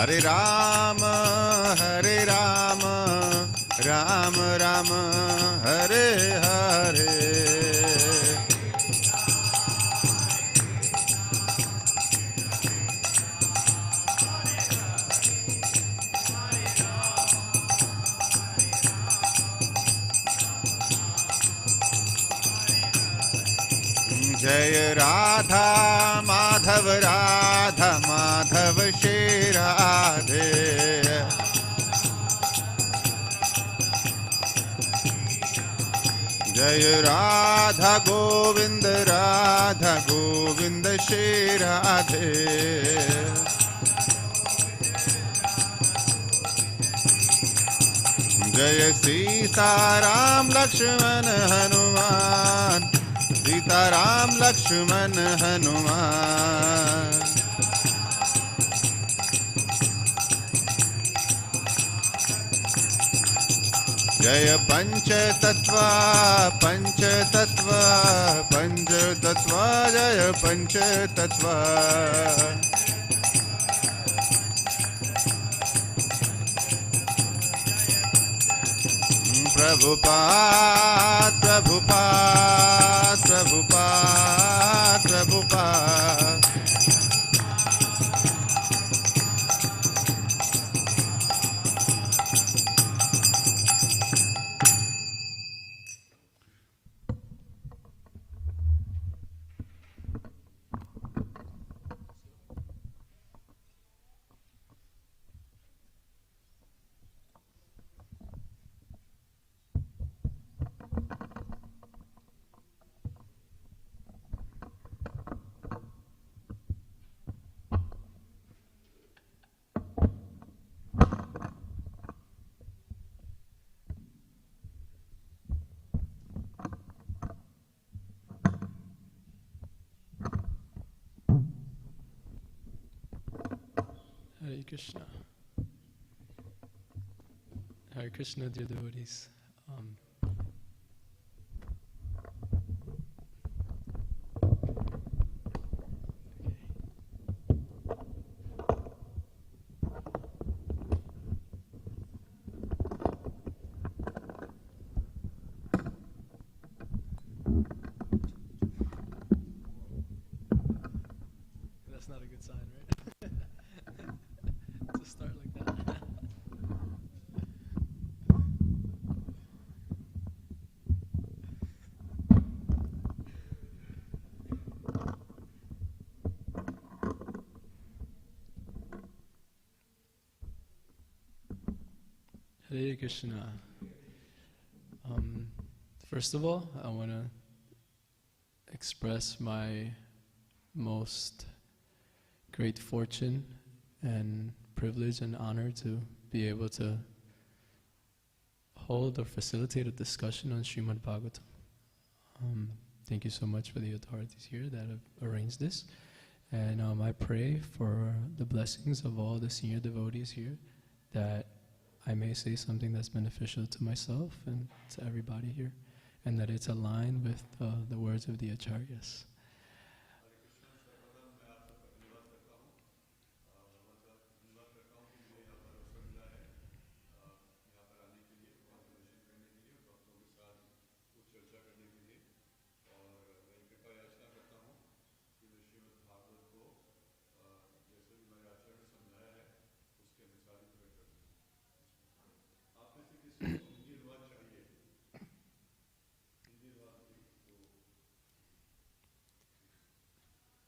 Hare Rama, Hare Rama, Rama Rama, Hare Hare. Jai Radha Madhav Radha Madhav Shri Radhe. Jai Radha Govinda Radha Govinda Shri Radhe. Jai Sita Ram Lakshman Hanuman Sita Ram Lakshman Hanuman. Jaya Pancha Tattva Pancha Tattva Pancha Tattva Jaya Pancha Tattva. Prabhupada, Prabhupada, Prabhupada, Prabhupada. Hare Krishna. Hare Krishna, dear devotees. That's not a good sign, right? To start like that. Hare Krishna. First of all, I want to express my most great fortune and privilege and honor to be able to hold or facilitate a discussion on Srimad Bhagavatam. Thank you so much for the authorities here that have arranged this. And I pray for the blessings of all the senior devotees here, that I may say something that's beneficial to myself and to everybody here, and that it's aligned with the words of the Acharyas.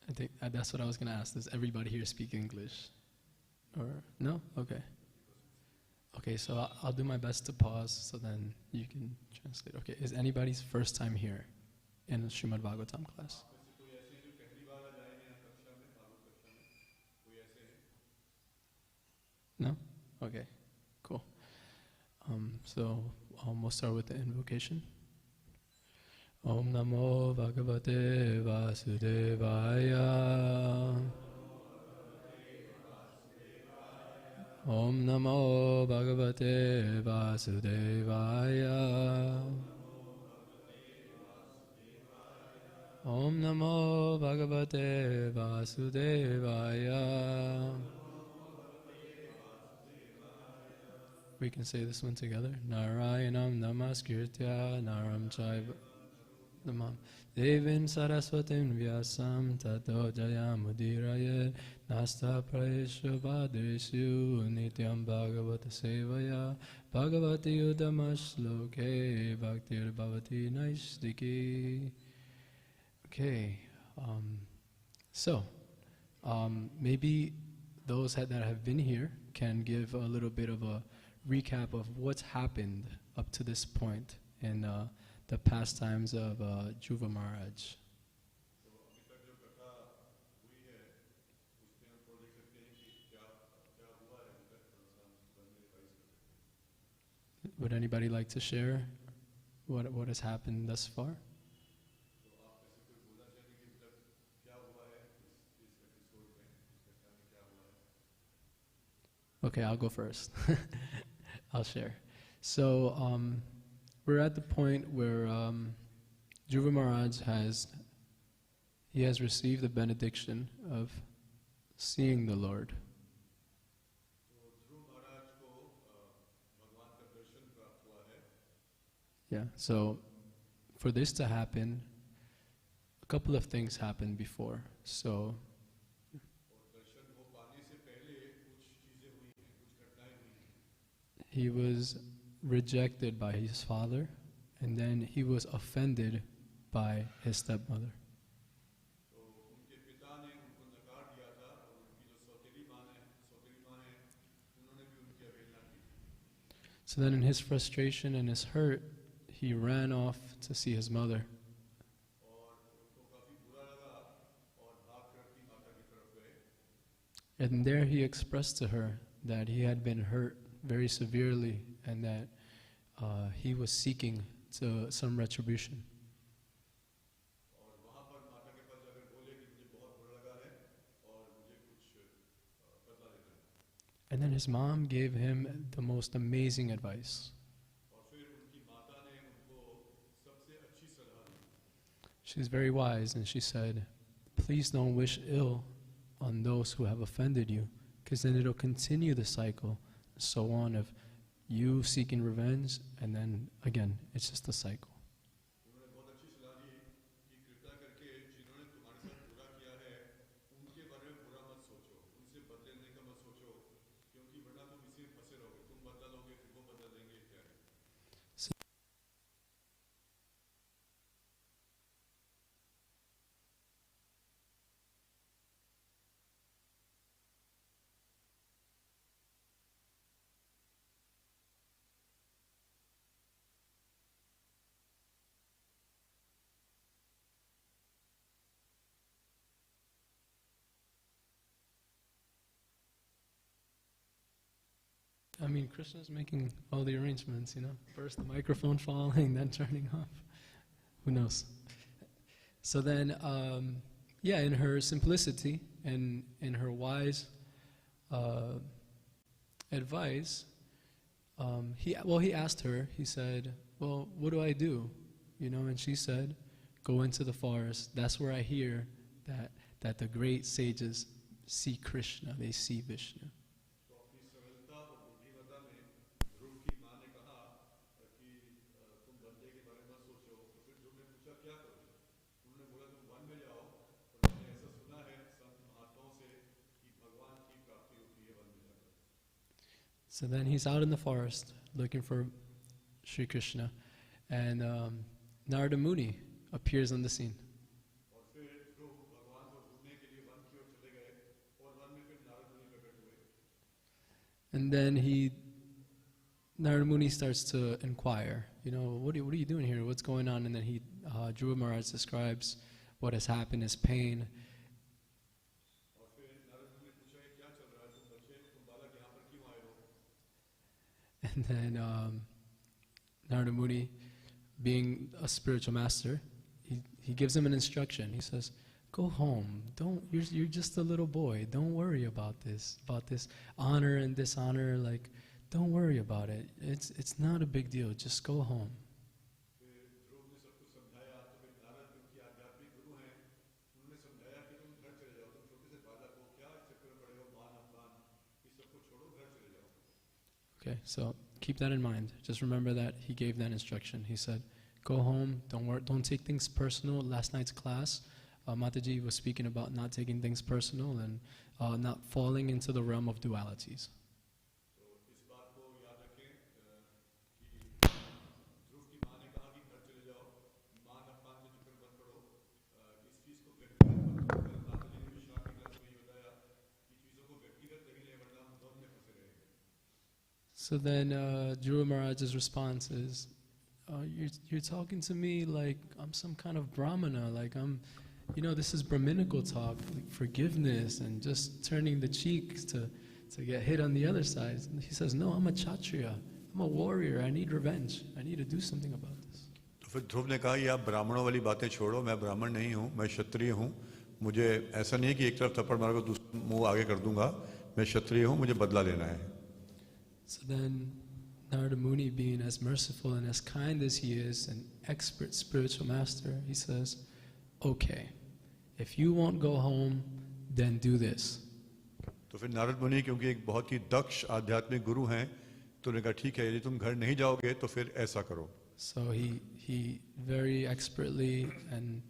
I think that's what I was going to ask. Does everybody here speak English? Or no? Okay. Okay, so I'll do my best to pause so then you can translate. Okay, is anybody's first time here in a Srimad Bhagavatam class? No? Okay, cool. So we'll start with the invocation. Om Namo Bhagavate Vasudevaya. Om Namo Bhagavate Vasudevaya. Om Namo Bhagavate Vasudevaya. We can say this one together. Narayanam namaskirtya naram chaiva namam devim saraswatim vyasam tato jayamudiraya nasta prayeshu vadeshu nityam bhagavata sevaya bhagavati udamashloke bhaktir bhavati naishtiki. Okay, so maybe those that have been here can give a little bit of a recap of what's happened up to this point in the pastimes of Dhruva Maharaj. Would anybody like to share what has happened thus far? Okay, I'll go first. I'll share. So we're at the point where Dhruva Maharaj has received the benediction of seeing the Lord. Yeah, so for this to happen, a couple of things happened before. So he was rejected by his father, and then he was offended by his stepmother. So then in his frustration and his hurt, he ran off to see his mother. And there he expressed to her that he had been hurt very severely and that he was seeking some retribution. And then his mom gave him the most amazing advice. She's very wise, and she said, please don't wish ill on those who have offended you, because then it'll continue the cycle, so on, of you seeking revenge, and then again, it's just a cycle. I mean, Krishna's making all the arrangements, you know. First the microphone falling, then turning off. Who knows? So then, in her simplicity and in her wise advice, he asked her, he said, well, what do I do? You know, and she said, go into the forest. That's where I hear that the great sages see Krishna, they see Vishnu. So then he's out in the forest looking for Sri Krishna, and Narada Muni appears on the scene. And then Narada Muni starts to inquire, you know, what are you doing here? What's going on? And then Dhruva Maharaj describes what has happened, his pain. And then Narada Muni, being a spiritual master, he gives him an instruction. He says, go home. You're just a little boy. Don't worry about this honor and dishonor. Like, don't worry about it. It's not a big deal. Just go home. Okay, so keep that in mind. Just remember that he gave that instruction. He said, go home, don't take things personal. Last night's class, Mataji was speaking about not taking things personal and not falling into the realm of dualities. So then Dhruva Maharaj's response is, you're talking to me like I'm some kind of brahmana, like I'm, this is Brahminical talk, like forgiveness and just turning the cheeks to get hit on the other side. And he says, no, I'm a Kshatriya, I'm a warrior, I need revenge, I need to do something about this. तो फिर ध्रुव ने कहा, ये आप ब्राह्मणों वाली बातें छोड़ो, मैं ब्राह्मण नहीं हूँ, मैं क्षत्रिय हूँ, मुझे ऐसा नहीं है कि एक तरफ थप्पड़ मार को दूसरा मुंह आगे कर दूंगा, मैं क्षत्रिय हूँ, मुझे बदला लेना है. So then Narada Muni, being as merciful and as kind as he is, an expert spiritual master, he says, okay, if you won't go home, then do this. तो फिर नारद मुनि क्योंकि एक बहुत ही दक्ष आध्यात्मिक गुरु हैं, तो उन्होंने कहा ठीक है, यदि तुम घर नहीं जाओगे तो फिर ऐसा करो. So he very expertly and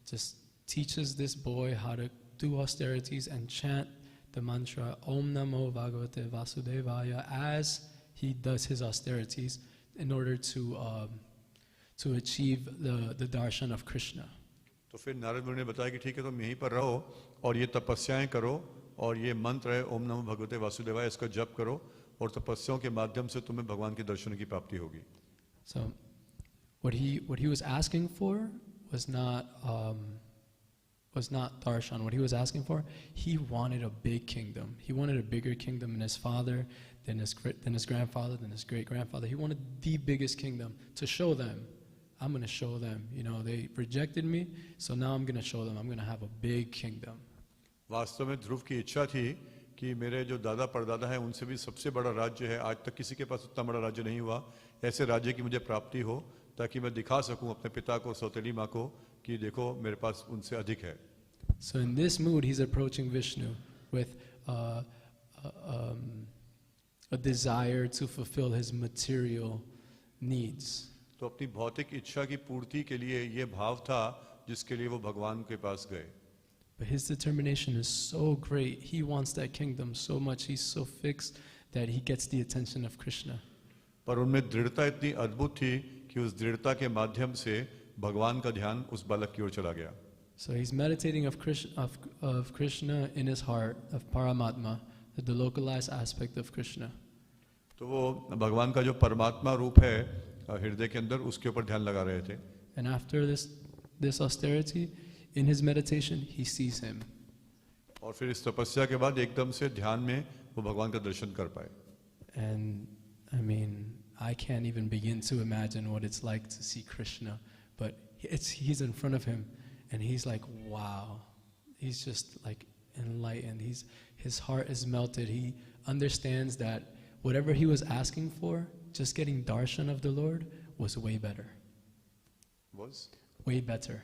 just teaches this boy how to do austerities and chant the mantra Om Namo Bhagavate Vasudevaya as he does his austerities in order to achieve the darshan of Krishna. तो फिर नारद मुनि ने बताया कि ठीक है, तुम यहीं पर रहो और ये तपस्याएं करो और ये मंत्र है ओम नमो भगवते वासुदेवाय, इसका जप करो और तपस्याओं के माध्यम से तुम्हें भगवान के दर्शन की प्राप्ति होगी. So what he was asking for was not darshan. What he was asking for, he wanted a big kingdom. He wanted a bigger kingdom than his father, than his grandfather, than his great grandfather. He wanted the biggest kingdom to show them. I'm going to show them. They rejected me, so now I'm going to show them. I'm going to have a big kingdom. वास्तव में ध्रुव की इच्छा थी कि मेरे जो दादा परदादा हैं उनसे भी सबसे बड़ा राज्य है, आज तक किसी के पास उतना बड़ा राज्य नहीं हुआ, ऐसे राज्य की मुझे प्राप्ति हो ताकि मैं दिखा सकूं अपने पिता को, सौतेली माँ को कि देखो मेरे पास उनसे अधिक है. So in this mood he's approaching Vishnu with a desire to fulfill his material needs. तो अपनी भौतिक इच्छा की पूर्ति के लिए ये भाव था जिसके लिए वो भगवान के पास गए. But his determination is so great. He wants that kingdom so much. He's so fixed that he gets the attention of Krishna. पर उनमें दृढ़ता इतनी अद्भुत थी कि उस दृढ़ता के माध्यम से भगवान का ध्यान उस बालक की ओर चला गया. So he's meditating of Krishna in his heart, of Paramatma, the localized aspect of Krishna. तो वो भगवान का जो परमात्मा रूप है हृदय के अंदर, उसके ऊपर ध्यान लगा रहे थे. And after this austerity, in his meditation, he sees him. और फिर इस तपस्या के बाद एकदम से ध्यान में वो भगवान का दर्शन कर पाए. And I can't even begin to imagine what it's like to see Krishna, but he's in front of him, and he's like, wow. He's just like enlightened. His heart is melted. He understands that whatever he was asking for, just getting darshan of the Lord, was way better. Was? Way better.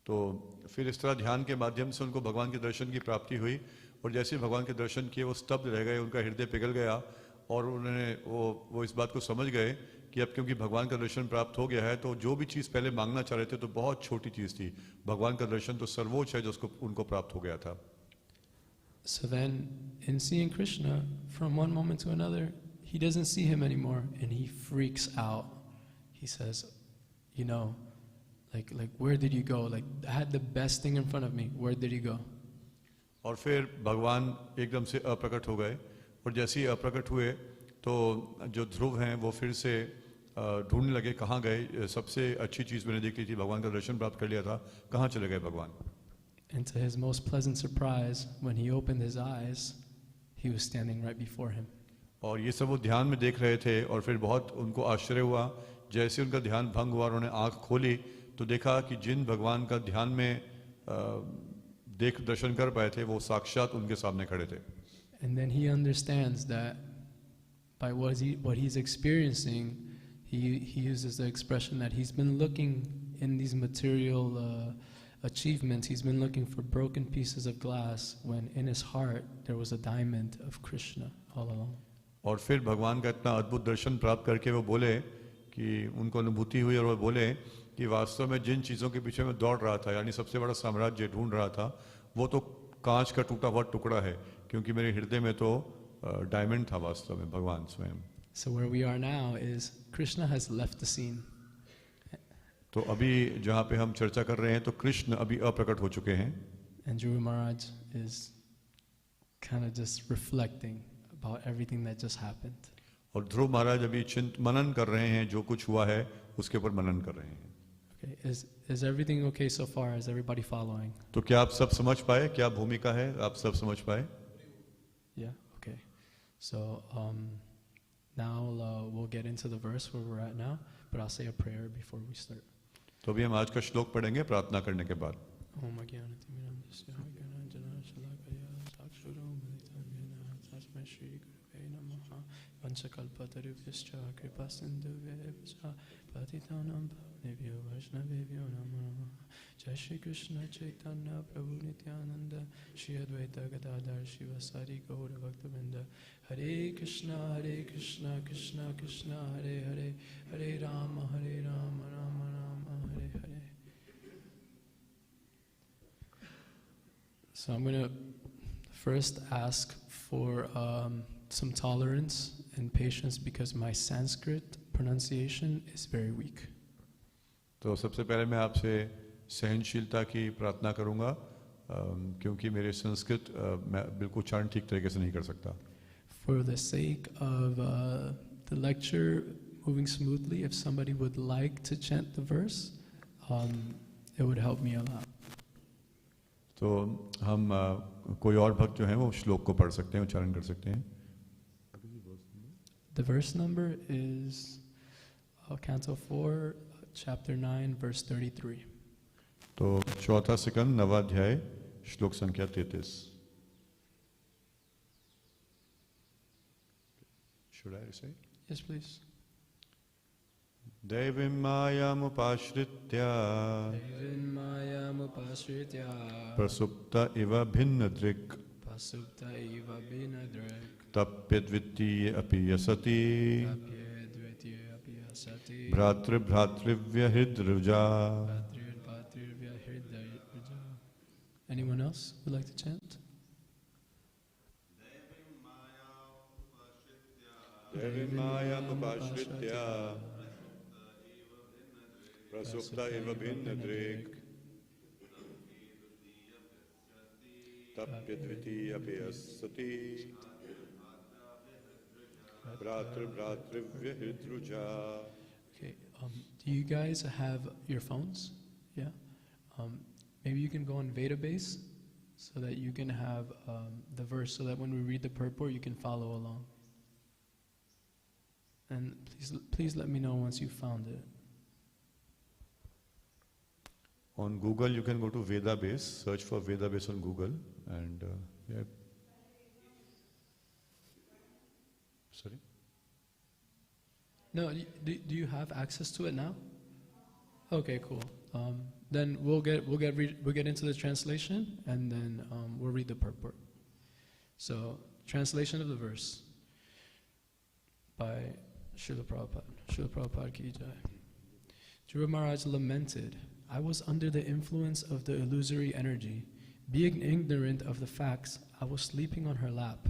तो फिर इस तरह ध्यान के माध्यम से उनको भगवान के दर्शन की प्राप्ति हुई और जैसे ही भगवान के दर्शन किए वो स्तब्ध रह गए, उनका हृदय पिघल गया और उन्होंने वो इस बात को समझ गए कि अब क्योंकि भगवान का दर्शन प्राप्त हो गया है तो जो भी चीज़ पहले मांगना चाह रहे थे तो बहुत छोटी चीज़ थी, भगवान का दर्शन तो सर्वोच्च है जो उनको प्राप्त हो गया था. So then, in seeing Krishna, from one moment to another, he doesn't see him anymore, and he freaks out. He says, like where did you go? Like, I had the best thing in front of me. Where did he go? और फिर भगवान एकदम से अप्रकट हो गए और जैसे ही अप्रकट हुए तो जो ध्रुव हैं वो फिर से ढूंढने लगे कहाँ गए, सबसे अच्छी चीज़ मैंने देख ली थी, भगवान का दर्शन प्राप्त कर लिया था, कहाँ चले गए भगवान. And to his most pleasant surprise, when he opened his eyes, he was standing right before him. और ये सब वो ध्यान में देख रहे थे और फिर बहुत उनको आश्चर्य हुआ, जैसे उनका ध्यान भंग हुआ और उन्होंने आँख खोली तो देखा कि जिन भगवान का ध्यान में दर्शन कर पाए थे वो साक्षात उनके सामने खड़े थे. And then he understands that by what he's experiencing, he uses the expression that he's been looking in these material achievements, he's been looking for broken pieces of glass when in his heart there was a diamond of Krishna all along. और फिर भगवान का इतना अद्भुत दर्शन प्राप्त करके वो बोले कि उनको अनुभूति हुई और वो बोले कि वास्तव में जिन चीज़ों के पीछे मैं दौड़ रहा था, यानी सबसे बड़ा साम्राज्य ढूंढ रहा था, वो तो कांच का टूटा हुआ टुकड़ा है, क्योंकि मेरे हृदय में तो डायमंड था वास्तव में, भगवान स्वयं। So where we are now is Krishna has left the scene. तो अभी जहाँ पे हम चर्चा कर रहे हैं तो कृष्ण अभी अप्रकट हो चुके हैं। And Dhruva Maharaj is kind of just reflecting about everything that just happened. और ध्रुव महाराज अभी मनन कर रहे हैं, जो कुछ हुआ है उसके ऊपर मनन कर रहे हैं। Okay, is everything okay so far? Is everybody following? तो क्या आप सब समझ पाए? क्या भूमिका है, आप सब समझ पाए? Yeah, okay. So now we'll get into the verse where we're at now, but I'll say a prayer before we start. तो अभी हम आज का श्लोक पढ़ेंगे प्रार्थना करने के बाद। Om Ajnanatimidam Tasya Gyananjana Shalakaya Chakshuram Militam Tasmai Shri Gurave Namaha Vanchakalpatarubhyascha Kripasindhuvya Patitanam Bhavnebhyo Vaishnavebhyo Namaha Jai Shri Krishna Chaitanya Prabhu Nityananda Shri Advaita Gadadhar Shivasari Gaura Bhaktavinda Hare Krishna Krishna Krishna Hare Hare Hare Rama Rama Rama Hare Hare. So I'm going to first ask for some tolerance and patience because my Sanskrit pronunciation is very weak. तो सबसे पहले मैं आपसे सहनशीलता की प्रार्थना करूंगा, क्योंकि मेरे संस्कृत मैं बिल्कुल उच्चारण ठीक तरीके से नहीं कर सकता। For the sake of the lecture moving smoothly, if somebody would like to chant the verse, it would help me a lot. तो हम कोई और भक्त जो हैं वो श्लोक को पढ़ सकते हैं, उच्चारण कर सकते हैं। The verse number is Canto 4, Chapter 9, verse 33. तो चौथा सिकंद नवाध्याय श्लोक संख्या 33। Should I say? Yes, please. Devim mayamupashritya prasupta iva bhinnadrik tapyadviti api yasati bhratribhratrivya. Anyone else would like to chant? Devim mayamupashritya prasupta iva bhinnadrik tapyadviti api yasati bhratribhratrivya hridruja. Okay, do you guys have your phones? Yeah. Maybe you can go on Vedabase so that you can have the verse, so that when we read the purport, you can follow along. And please let me know once you found it. On Google, you can go to Vedabase, search for Vedabase on Google, and yeah. Sorry? No, do you have access to it now? Okay, cool. Then we'll get into the translation, and then we'll read the purport. So, translation of the verse by Srila Prabhupada. Srila Prabhupada ki jai. Dhruva Maharaj lamented, "I was under the influence of the illusory energy. Being ignorant of the facts, I was sleeping on her lap.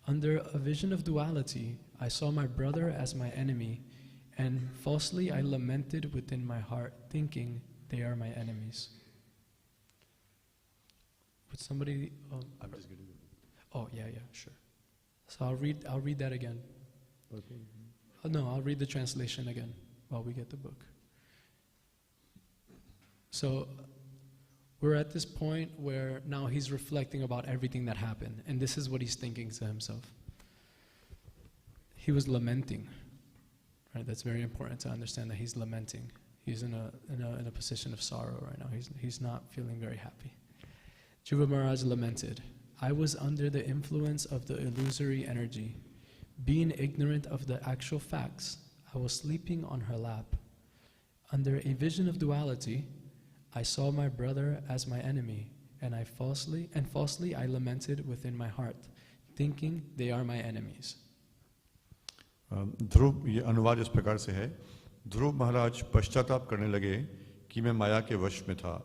Under a vision of duality, I saw my brother as my enemy, and falsely I lamented within my heart, thinking they are my enemies." Would somebody? I'm just getting it. Oh yeah, sure. So I'll read that again. Okay. No, I'll read the translation again while we get the book. So we're at this point where now he's reflecting about everything that happened, and this is what he's thinking to himself. He was lamenting, right? That's very important to understand, that he's lamenting. He's in a position of sorrow right now. He's not feeling very happy. Dhruva Maharaj lamented, "I was under the influence of the illusory energy. Being ignorant of the actual facts, I was sleeping on her lap. Under a vision of duality, I saw my brother as my enemy, and falsely I lamented within my heart, thinking they are my enemies." ध्रुव, ये अनुवाद इस प्रकार से है। ध्रुव महाराज पश्चाताप करने लगे कि मैं माया के वश में था।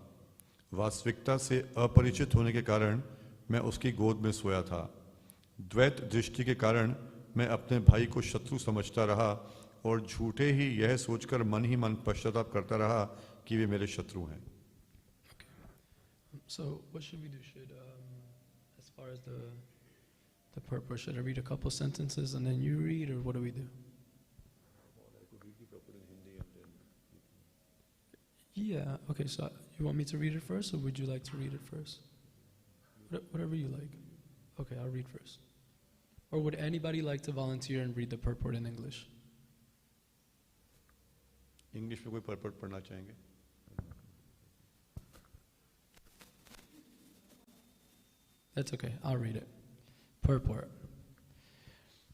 वास्तविकता से अपरिचित होने के कारण मैं उसकी गोद में सोया था। द्वैत दृष्टि के कारण मैं अपने भाई को शत्रु समझता रहा और झूठे ही यह सोचकर मन ही मन पश्चाताप करता रहा कि वे मेरे शत्रु हैं। So what should we do? Should as far as the purpose, should I read a couple sentences and then you read, or what do we do? Yeah, okay, so you want me to read it first, or would you like to read it first? Whatever you like. Okay, I'll read first. Or would anybody like to volunteer and read the purport in English? English में कोई purport पढ़ना चाहेंगे? That's okay, I'll read it. Purport.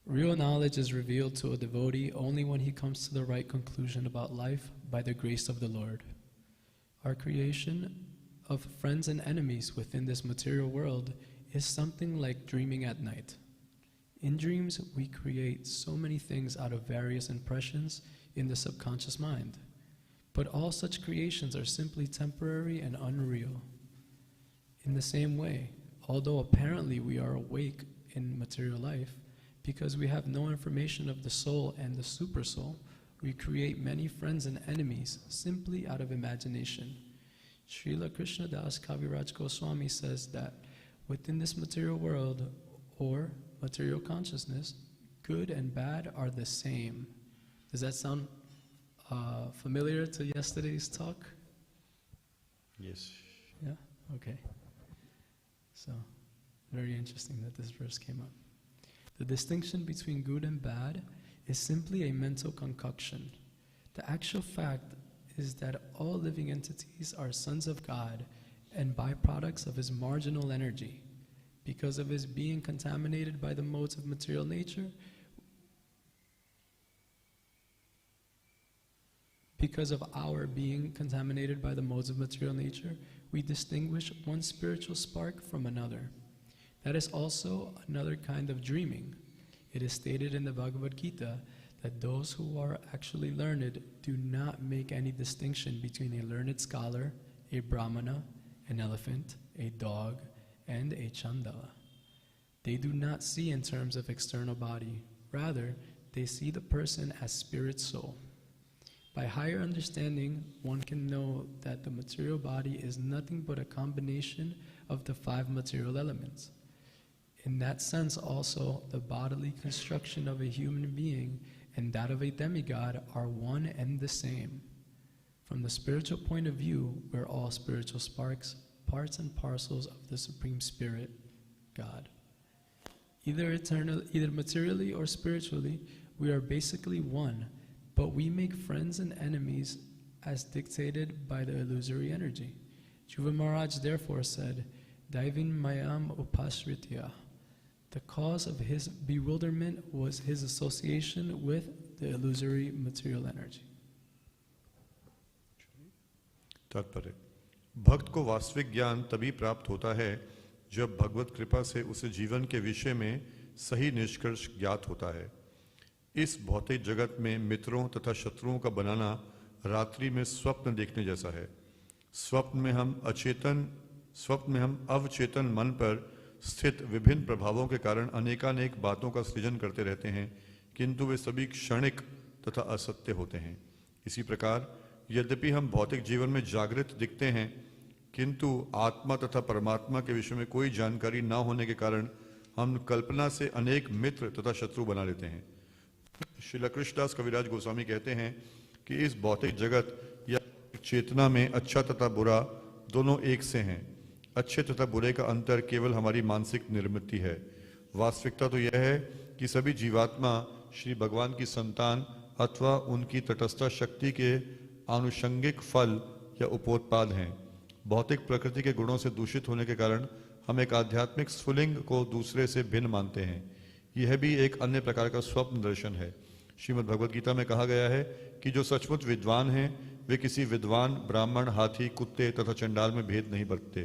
Real knowledge is revealed to a devotee only when he comes to the right conclusion about life by the grace of the Lord. Our creation of friends and enemies within this material world is something like dreaming at night. In dreams, we create so many things out of various impressions in the subconscious mind. But all such creations are simply temporary and unreal. In the same way, although apparently we are awake in material life, because we have no information of the soul and the supersoul, we create many friends and enemies simply out of imagination. Srila Krishna Das Kaviraj Goswami says that within this material world, or material consciousness, good and bad are the same. Does that sound familiar to yesterday's talk? Yes. Yeah? Okay. So, very interesting that this verse came up. The distinction between good and bad is simply a mental concoction. The actual fact is that all living entities are sons of God and byproducts of his marginal energy. Because of his being contaminated by the modes of material nature, because of our being contaminated by the modes of material nature, we distinguish one spiritual spark from another. That is also another kind of dreaming. It is stated in the Bhagavad-gītā that those who are actually learned do not make any distinction between a learned scholar, a brahmana, an elephant, a dog, and a chandala. They do not see in terms of external body. Rather, they see the person as spirit soul. By higher understanding, one can know that the material body is nothing but a combination of the 5 material elements. In that sense also, the bodily construction of a human being and that of a demigod are one and the same. From the spiritual point of view, we're all spiritual sparks, parts and parcels of the Supreme Spirit, God. Either materially or spiritually, we are basically one, but we make friends and enemies as dictated by the illusory energy. Dhruva Maharaj therefore said, Daivin mayam upasritya. The cause of his bewilderment was his association with the illusory material energy. तात्पर्य: भक्त को वास्तविक ज्ञान तभी प्राप्त होता है जब भगवत कृपा से उसे जीवन के विषय में सही निष्कर्ष ज्ञात होता है। इस भौतिक जगत में मित्रों तथा शत्रुओं का बनाना रात्रि में स्वप्न देखने जैसा है। स्वप्न में हम अवचेतन मन पर स्थित विभिन्न प्रभावों के कारण अनेकानेक बातों का सृजन करते रहते हैं, किंतु वे सभी क्षणिक तथा असत्य होते हैं। इसी प्रकार यद्यपि हम भौतिक जीवन में जागृत दिखते हैं, किंतु आत्मा तथा परमात्मा के विषय में कोई जानकारी न होने के कारण हम कल्पना से अनेक मित्र तथा शत्रु बना लेते हैं। श्रील कृष्णदास कविराज गोस्वामी कहते हैं कि इस भौतिक जगत या चेतना में अच्छा तथा बुरा दोनों एक से हैं। अच्छे तथा बुरे का अंतर केवल हमारी मानसिक निर्मित है। वास्तविकता तो यह है कि सभी जीवात्मा श्री भगवान की संतान अथवा उनकी तटस्थ शक्ति के आनुषंगिक फल या उपोत्पाद हैं। भौतिक प्रकृति के गुणों से दूषित होने के कारण हम एक आध्यात्मिक स्फुलिंग को दूसरे से भिन्न मानते हैं। यह भी एक अन्य प्रकार का स्वप्न दर्शन है। श्रीमद् भगवद गीता में कहा गया है कि जो सचमुच विद्वान हैं वे किसी विद्वान ब्राह्मण, हाथी, कुत्ते तथा चंडाल में भेद नहीं बरतते।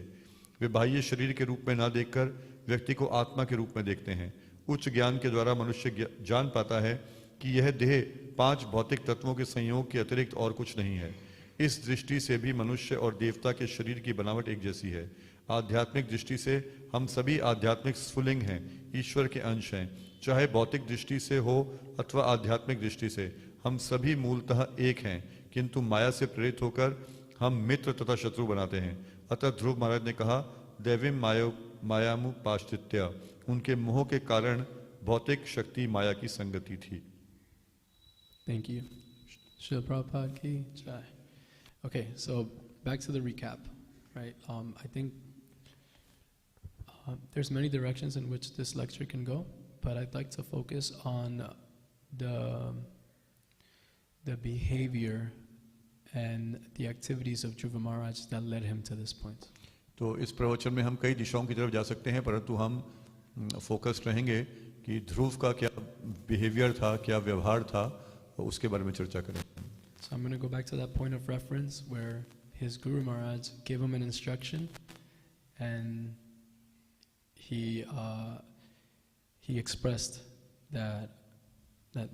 वे बाह्य शरीर के रूप में ना देखकर व्यक्ति को आत्मा के रूप में देखते हैं। उच्च ज्ञान के द्वारा मनुष्य जान पाता है कि यह देह 5 भौतिक तत्वों के संयोग के अतिरिक्त और कुछ नहीं है। इस दृष्टि से भी मनुष्य और देवता के शरीर की बनावट एक जैसी है। आध्यात्मिक दृष्टि से हम सभी आध्यात्मिक स्फुलिंग हैं, ईश्वर के अंश हैं। चाहे भौतिक दृष्टि से हो अथवा आध्यात्मिक दृष्टि से, हम सभी मूलतः एक हैं, किंतु माया से प्रेरित होकर हम मित्र तथा शत्रु बनाते हैं। अतः ध्रुव महाराज ने कहा, दैवीम मायामुपाश्रित्य, उनके मोह के कारण भौतिक शक्ति माया की संगति थी। Thank you. Srila Prabhupada ki jai. Okay, so back to the recap, right? I think there's many directions in which this lecture can go, but I'd like to focus on the behavior and the activities of Dhruva Maharaj that led him to this point. तो इस प्रवचन में हम कई दिशाओं की तरफ जा सकते हैं, परंतु हम फोकस्ड रहेंगे कि ध्रुव का क्या बिहेवियर था, क्या व्यवहार था, उसके बारे में चर्चा करें। So I'm going to go back to that point of reference where his Guru Maharaj gave him an instruction, and he expressed that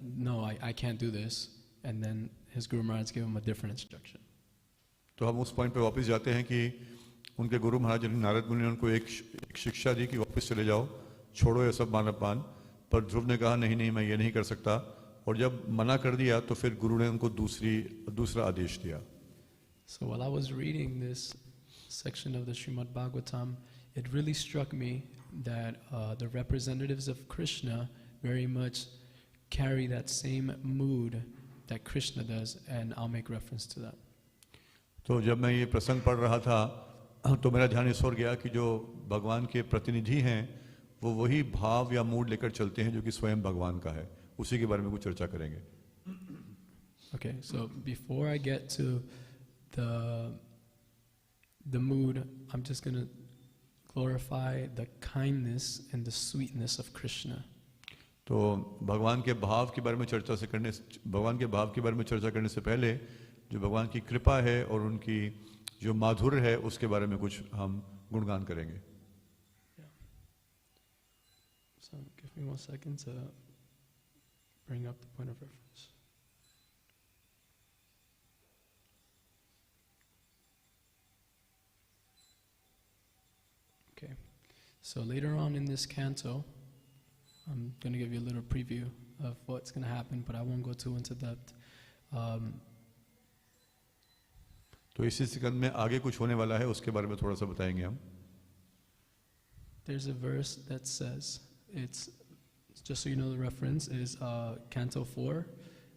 no, I can't do this, and then his Guru Maharaj gave him a different instruction. तो हम उस point पे वापस जाते हैं कि उनके गुरु महाराज नारद मुनि ने उनको एक शिक्षा दी कि वापस चले जाओ, छोड़ो ये सब मानवपान। पर ध्रुव ने कहा नहीं नहीं, मैं ये नहीं कर सकता, और जब मना कर दिया तो फिर गुरु ने उनको दूसरा आदेश दिया। So while I was reading this section of the Srimad Bhagavatam, it really struck me that the representatives of Krishna very much carry that same mood that Krishna does, and I'll make reference to that. तो जब मैं ये प्रसंग पढ़ रहा था तो मेरा ध्यान इस ओर गया कि जो भगवान के प्रतिनिधि हैं वो वही भाव या मूड लेकर चलते हैं जो कि स्वयं भगवान का है। उसी के बारे में कुछ चर्चा करेंगे। Okay, so before I get to the mood, I'm just going to glorify the kindness and the sweetness of Krishna. तो भगवान के भाव के बारे में चर्चा करने से पहले जो भगवान की कृपा है और उनकी जो माधुर्य है उसके बारे में कुछ हम गुणगान करेंगे। So give me 1 second to bring up the point of reference. Okay, so later on in this canto, I'm going to give you a little preview of what's going to happen, but I won't go too into depth. तो इसी स्कंद में आगे कुछ होने वाला है, उसके बारे में थोड़ा सा बताएंगे हम। There's a verse that says, it's just so you know the reference is Canto 4,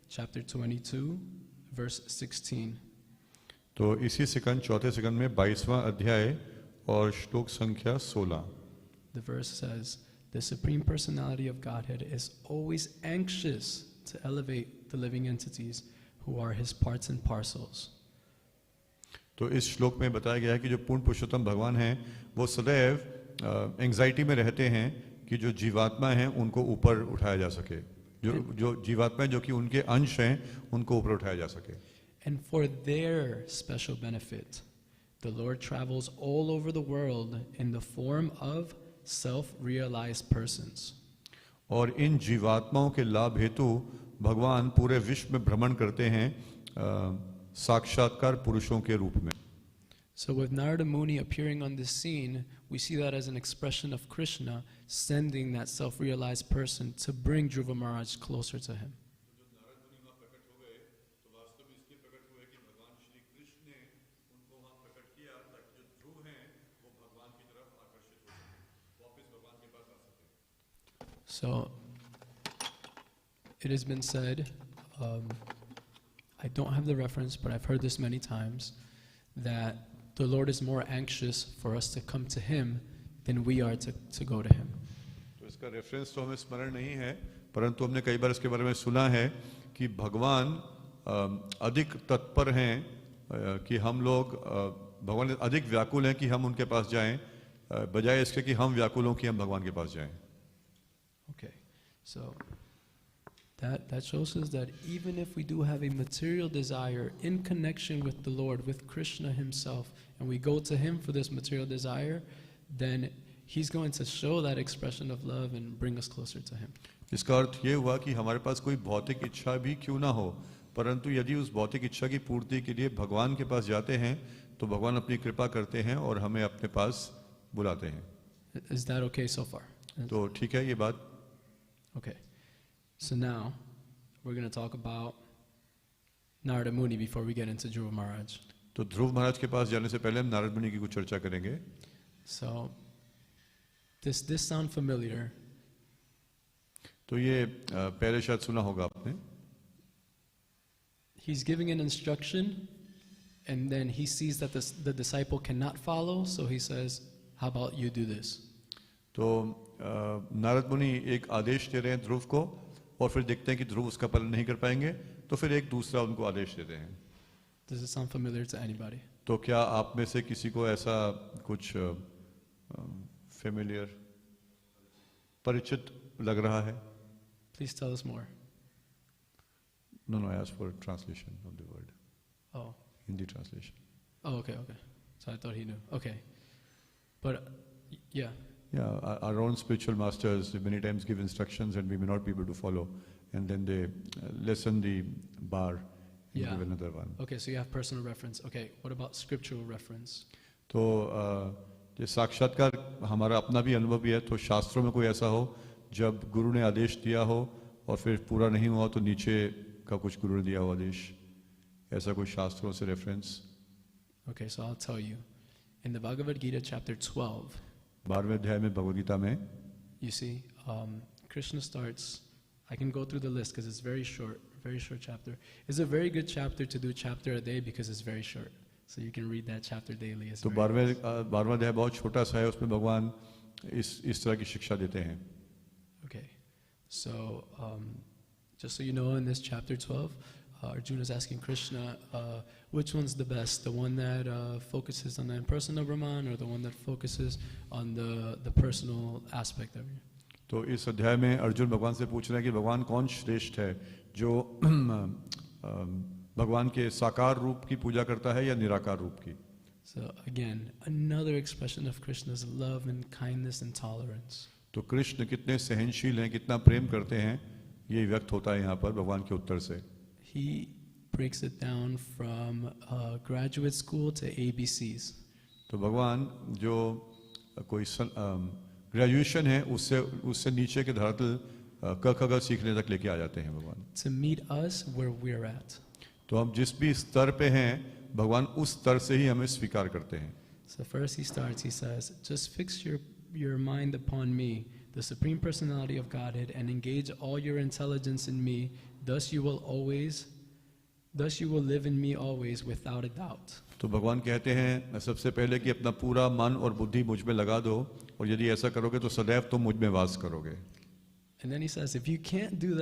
chapter 22, verse 16. तो इसी स्कंद चौथे स्कंद में 22वां अध्याय और श्लोक संख्या 16। The verse says, the Supreme Personality of Godhead is always anxious to elevate the living entities who are His parts and parcels. तो इस श्लोक में बताया गया है कि जो पूर्ण पुरुषोत्तम भगवान हैं वो सदैव एंग्जाइटी में रहते हैं कि जो जीवात्मा हैं उनको ऊपर उठाया जा सके, जो जीवात्मा जो कि उनके अंश हैं उनको ऊपर उठाया जा सके। And for their special benefit, the Lord travels all over the world in the form of self-realized persons. और इन जीवात्माओं के लाभ हेतु भगवान पूरे विश्व में भ्रमण करते हैं साक्षात्कार पुरुषों के रूप में। So with Narada Muni appearing on this scene, we see that as an expression of Krishna sending that self-realized person to bring Dhruva Maharaj closer to him. So it has been said, I don't have the reference, but I've heard this many times, that the Lord is more anxious for us to come to Him than we are to go to Him. तो इसका reference तो हमें स्मरण नहीं है, परंतु हमने कई बार इसके बारे में सुना है कि भगवान अधिक तत्पर हैं कि हम लोग भगवान अधिक व्याकुल हैं कि हम उनके पास जाएं, बजाय इसके कि हम व्याकुल हों कि हम भगवान के पास जाएं। Okay, so that shows us that even if we do have a material desire in connection with the Lord, with Krishna Himself, and we go to Him for this material desire, then He's going to show that expression of love and bring us closer to Him. इसका अर्थ ये हुआ कि हमारे पास कोई भौतिक इच्छा भी क्यों ना हो, परंतु यदि उस भौतिक इच्छा की पूर्ति के लिए भगवान के पास जाते हैं तो भगवान अपनी कृपा करते हैं और हमें अपने पास बुलाते हैं. Is that okay so far? तो ठीक है ये बात. Okay. So now we're going to talk about Narada Muni before we get into Dhruva Maharaj. तो ध्रुव महाराज के पास जाने से पहले हम नारद मुनि की कुछ चर्चा करेंगे. So this sound familiar? तो ये पहले शायद सुना होगा आपने. He's giving an instruction and then he sees that the disciple cannot follow, so he says, how about you do this? तो नारद मुनि एक आदेश दे रहे हैं ध्रुव को और फिर देखते हैं कि ध्रुव उसका पालन नहीं कर पाएंगे तो फिर एक दूसरा उनको आदेश देते हैं. Does it sound familiar to anybody? तो क्या आप में से किसी को ऐसा कुछ फेमिलियर परिचित लग रहा है? Please tell us more. No, I asked for translation of the word. Oh. Hindi translation. Oh, okay. So I thought he knew. Okay. But, yeah. Yeah, our own spiritual masters many times give instructions and we may not be able to follow. And then they lessen the bar and give another one. Okay, so you have personal reference. Okay, what about scriptural reference? तो ये साक्षात्कार हमारा अपना भी अनुभव भी है. तो शास्त्रों में कोई ऐसा हो जब गुरु ने आदेश दिया हो और फिर पूरा नहीं हुआ तो नीचे का कुछ गुरु ने दिया हो आदेश, ऐसा कोई शास्त्रों से reference? Okay, so I'll tell you. In the Bhagavad Gita chapter 12, 12वें अध्याय में भगवद गीता में, you see, Krishna starts, I can go through the list because it's very short chapter. It's a very good chapter to do chapter a day because it's very short. So you can read that chapter daily. तो 12वां अध्याय बहुत छोटा सा है, उसमें भगवान इस तरह की शिक्षा देते हैं. Okay, so just so you know, in this chapter 12, Arjuna is asking Krishna, which one's the best? The one that focuses on the impersonal Brahman or the one that focuses on the personal aspect of you? तो इस अध्याय में अर्जुन भगवान से पूछ रहे हैं कि भगवान कौन श्रेष्ठ है, जो भगवान के साकार रूप की पूजा करता है या निराकार रूप की. So again, another expression of Krishna's love and kindness and tolerance. तो कृष्ण कितने सहनशील हैं, कितना प्रेम करते हैं, ये व्यक्त होता है यहाँ पर भगवान के उत्तर से. He breaks it down from graduate school to ABCs. तो भगवान जो कोई ग्रेजुएशन है उससे नीचे के धरातल क ख ग सीखने तक लेके आ जाते हैं भगवान. To meet us where we're at. तो हम जिस भी स्तर पे हैं भगवान उस स्तर से ही हमें स्वीकार करते हैं. So first he starts, he says, just fix your mind upon me, the Supreme Personality of Godhead, and engage all your intelligence in me. Thus you will live in me always without a doubt. तो भगवान कहते हैं सबसे पहले कि अपना पूरा मन और बुद्धि मुझ में लगा दो और यदि ऐसा करोगे तो सदैव तुम मुझ में वास करोगे. And then he says, if you can't do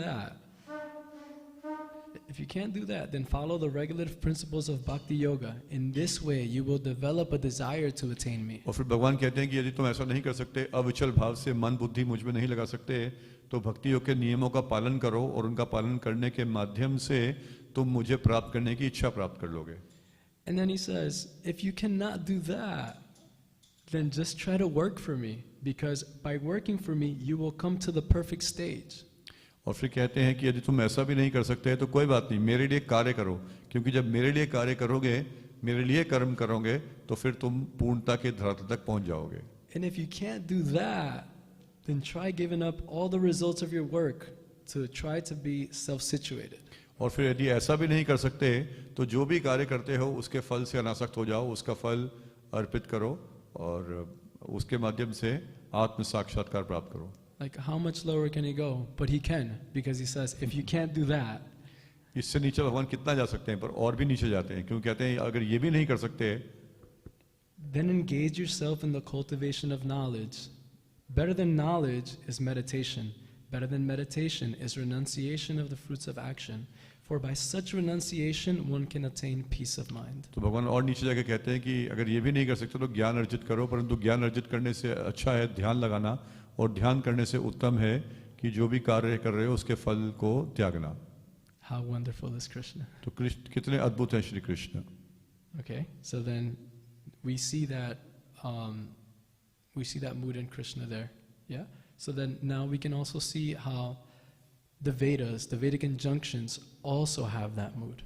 that, then follow the regulative principles of Bhakti Yoga. In this way, you will develop a desire to attain me. और फिर भगवान कहते हैं कि यदि तुम ऐसा नहीं कर सकते, अविचल भाव से मन बुद्धि मुझ में नहीं लगा सकते, तो भक्ति योग के नियमों का पालन करो और उनका पालन करने के माध्यम से तुम मुझे प्राप्त करने की इच्छा प्राप्त कर लोगे. And then he says, if you cannot do that, then just try to work for me, because by working for me, you will come to the perfect stage. और फिर कहते हैं कि यदि तुम ऐसा भी नहीं कर सकते तो कोई बात नहीं, मेरे लिए कार्य करो, क्योंकि जब मेरे लिए कार्य करोगे, मेरे लिए कर्म करोगे, तो फिर तुम पूर्णता के धरातल तक पहुंच जाओगे. And if you can't do that, then try giving up all the results of your work to try to be self-situated. और फिर यदि ऐसा भी नहीं कर सकते तो जो भी कार्य करते हो उसके फल से अनासक्त हो जाओ, उसका फल अर्पित करो और उसके माध्यम से आत्म साक्षात्कार प्राप्त करो. Like how much lower can he go? But he can, because he says, if you can't do that, इससे नीचे भगवान कितना जा सकते हैं, पर और भी नीचे जाते हैं, क्योंकि कहते हैं अगर ये भी नहीं कर सकते, then engage yourself in the cultivation of knowledge. Better than knowledge is meditation. Better than meditation is renunciation of the fruits of action. For by such renunciation one can attain peace of mind. तो भगवान और नीचे जाके कहते हैं कि अगर ये भी नहीं कर सकते तो ज्ञान अर्जित करो, परंतु ज्ञान अर्जित करने से अच्छा है ध्यान लगाना, और ध्यान करने से उत्तम है कि जो भी कार्य कर रहे हो उसके फल को त्यागना. How wonderful is Krishna. तो कृष्ण कितने अद्भुत हैं Shri Krishna. Okay, so then we see that we see that mood in Krishna there. Yeah? So then now we can also see how the Vedas, the Vedic injunctions also have that mood.